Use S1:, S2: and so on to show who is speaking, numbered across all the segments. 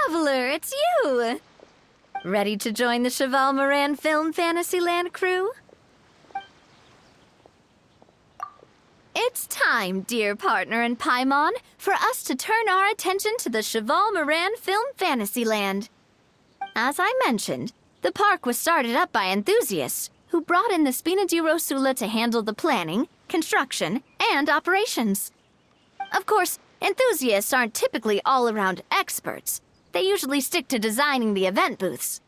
S1: Traveler, it's you! Ready to join the Cheval Moran Film Fantasyland crew? It's time, dear partner in Paimon, for us to turn our attention to the Cheval Moran Film Fantasyland. As I mentioned, the park was started up by enthusiasts who brought in the Spina di Rosula to handle the planning, construction, and operations. Of course, enthusiasts aren't typically all-around experts. They usually stick to designing the event booths.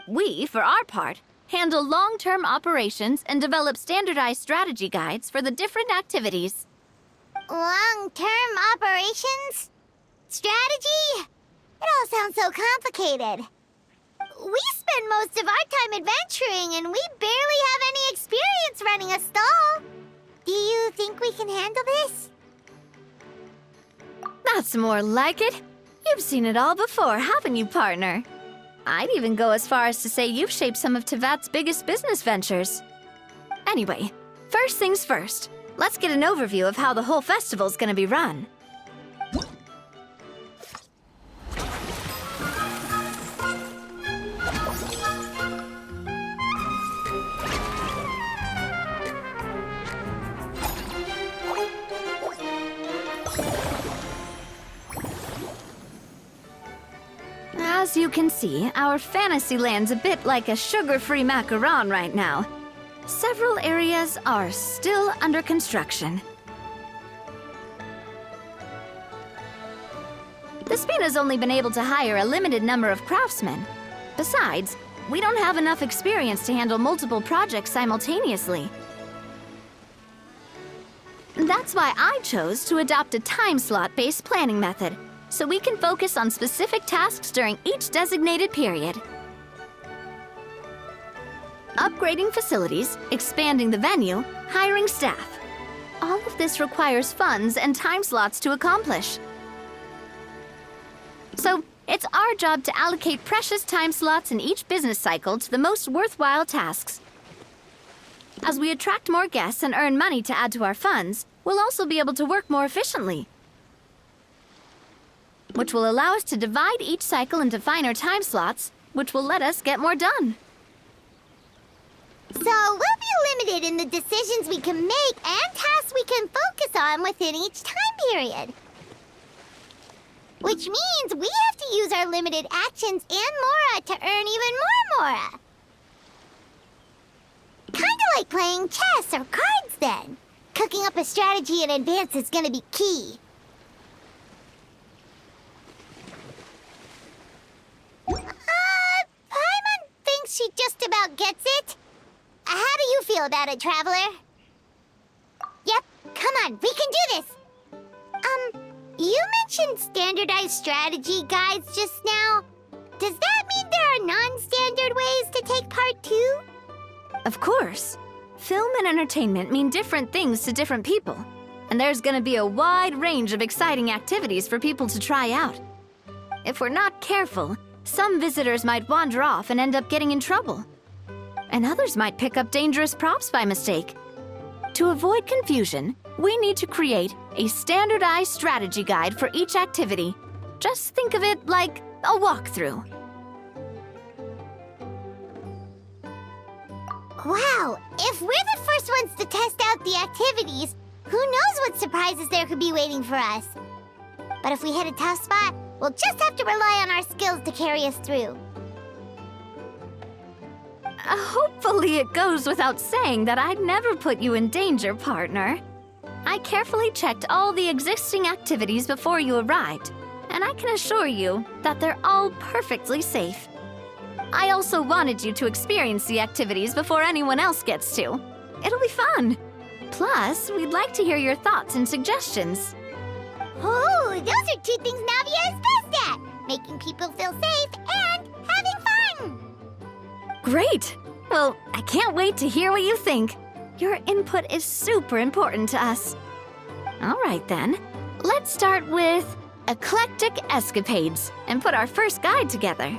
S1: We, for our part, handle long-term operations and develop standardized strategy guides for the different activities.
S2: Long-term operations? Strategy? It all sounds so complicated. We spend most of our time adventuring, and we barely have any experience running a stall. Do you think we can handle this?
S1: That's more like it. You've seen it all before, haven't you, partner? I'd even go as far as to say you've shaped some of Teyvat's biggest business ventures. Anyway, first things first. Let's get an overview of how the whole festival's gonna be run. As you can see, our Fantasyland's a bit like a sugar-free macaron right now. Several areas are still under construction. The Spina's only been able to hire a limited number of craftsmen. Besides, we don't have enough experience to handle multiple projects simultaneously. That's why I chose to adopt a time slot-based planning method, so we can focus on specific tasks during each designated period. Upgrading facilities, expanding the venue, hiring staff. All of this requires funds and time slots to accomplish. So, it's our job to allocate precious time slots in each business cycle to the most worthwhile tasks. As we attract more guests and earn money to add to our funds, we'll also be able to work more efficiently, which will allow us to divide each cycle into finer time slots, which will let us get more done.
S2: So we'll be limited in the decisions we can make and tasks we can focus on within each time period. Which means we have to use our limited actions and Mora to earn even more Mora. Kinda like playing chess or cards then. Cooking up a strategy in advance is gonna be key. Paimon thinks she just about gets it. How do you feel about it, Traveler? Yep, come on, we can do this. You mentioned standardized strategy guides just now. Does that mean there are non-standard ways to take part too?
S1: Of course. Film and entertainment mean different things to different people, and there's gonna be a wide range of exciting activities for people to try out. If we're not careful, some visitors might wander off and end up getting in trouble. And others might pick up dangerous props by mistake. To avoid confusion, we need to create a standardized strategy guide for each activity. Just think of it like a walkthrough.
S2: Wow, if we're the first ones to test out the activities, who knows what surprises there could be waiting for us. But if we hit a tough spot, we'll just have to rely on our skills to carry us through.
S1: Hopefully it goes without saying that I'd never put you in danger, partner. I carefully checked all the existing activities before you arrived, and I can assure you that they're all perfectly safe. I also wanted you to experience the activities before anyone else gets to. It'll be fun. Plus, we'd like to hear your thoughts and suggestions.
S2: Oh, those are two things Navia is best at! Making people feel safe and having fun!
S1: Great! Well, I can't wait to hear what you think. Your input is super important to us. All right then, let's start with Eclectic Escapades and put our first guide together.